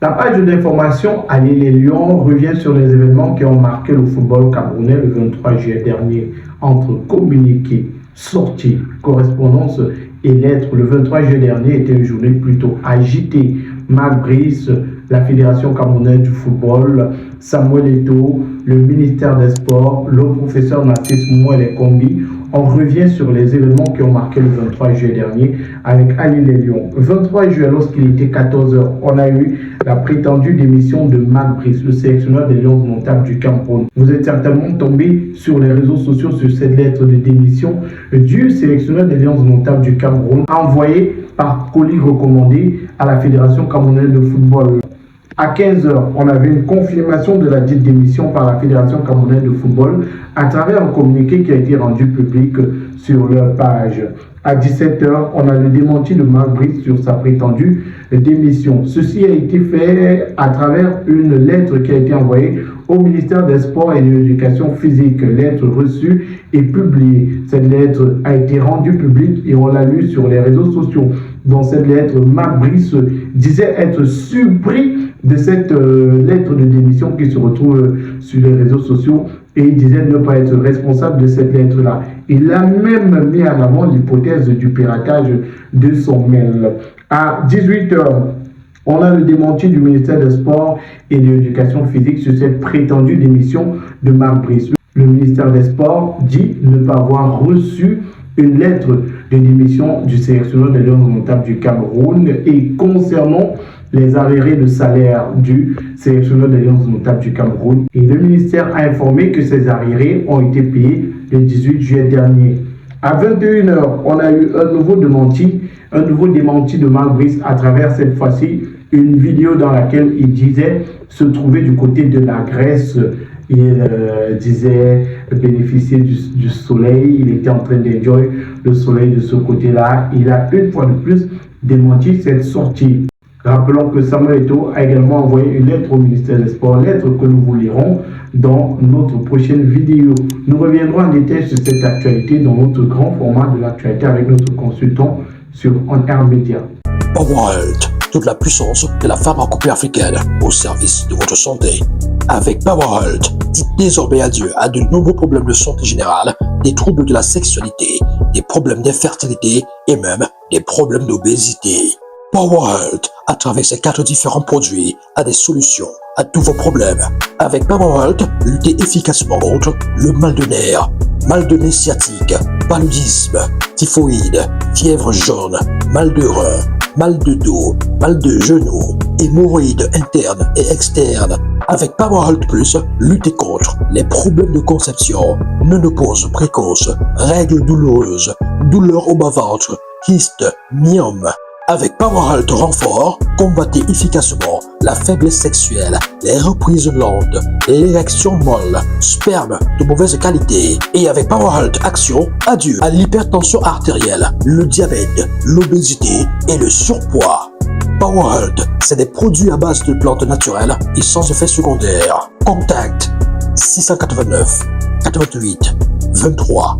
La page d'information Allez les Lions revient sur les événements qui ont marqué le football camerounais le 23 juillet dernier. Entre communiqués, sorties, correspondances et lettres, le 23 juillet dernier était une journée plutôt agitée. Marc Brice, la Fédération camerounaise du football, Samuel Eto'o, le ministère des Sports, le professeur Narcisse Mouel Kombi. On revient sur les événements qui ont marqué le 23 juillet dernier avec Allez les Lions. 23 juillet, lorsqu'il était 14 h, on a eu la prétendue démission de Marc Brice, le sélectionneur des Lions indomptables du Cameroun. Vous êtes certainement tombé sur les réseaux sociaux sur cette lettre de démission du sélectionneur des Lions indomptables du Cameroun, envoyée par colis recommandé à la Fédération camerounaise de football. À 15 h, on avait une confirmation de la dite démission par la Fédération camerounaise de football à travers un communiqué qui a été rendu public sur leur page. À 17 h, on a le démenti de Marc Brice sur sa prétendue démission. Ceci a été fait à travers une lettre qui a été envoyée au ministère des Sports et de l'Éducation physique. Lettre reçue et publiée. Cette lettre a été rendue publique et on l'a lue sur les réseaux sociaux. Dans cette lettre, Marc Brice disait être surpris de cette lettre de démission qui se retrouve sur les réseaux sociaux et il disait ne pas être responsable de cette lettre-là. Il a même mis en avant l'hypothèse du piratage de son mail. À 18 h, on a le démenti du ministère des Sports et de l'Éducation physique sur cette prétendue démission de Marc Brice. Le ministère des Sports dit ne pas avoir reçu une lettre de démission du sélectionneur des Lions indomptables du Cameroun et concernant les arriérés de salaire du sélectionneur des Lions indomptables du Cameroun. Et le ministère a informé que ces arriérés ont été payés le 18 juillet dernier. À 21 h, on a eu un nouveau démenti de Marc Brice à travers cette fois-ci une vidéo dans laquelle il disait se trouver du côté de la Grèce. Il disait bénéficier du soleil, il était en train d'enjoy le soleil de ce côté-là. Il a une fois de plus démenti cette sortie. Rappelons que Samuel Eto'o a également envoyé une lettre au ministère des Sports, lettre que nous vous lirons dans notre prochaine vidéo. Nous reviendrons en détail sur cette actualité dans notre grand format de l'actualité avec notre consultant sur Air Media. Powerholt, toute la puissance de la pharmacopée africaine au service de votre santé. Avec Powerholt, dites désormais adieu à de nombreux problèmes de santé générale, des troubles de la sexualité, des problèmes d'infertilité et même des problèmes d'obésité. Powerholt, à travers ses 4 différents produits, a des solutions à tous vos problèmes. Avec Powerholt, luttez efficacement contre le mal de nez sciatique, paludisme, typhoïde, fièvre jaune, mal de rein, mal de dos, mal de genoux, hémorroïdes internes et externes. Avec Powerholt Plus, luttez contre les problèmes de conception, ménopause précoce, règles douloureuses, douleurs au bas-ventre, kystes, myome. Avec Powerholt Renfort, combattez efficacement la faiblesse sexuelle, les reprises lentes, l'érection molle, sperme de mauvaise qualité. Et avec Powerholt Action, adieu à l'hypertension artérielle, le diabète, l'obésité et le surpoids. Powerholt, c'est des produits à base de plantes naturelles et sans effet secondaire. Contact 689 88 23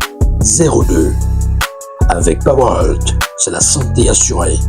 02. Avec Powerholt, c'est la santé assurée.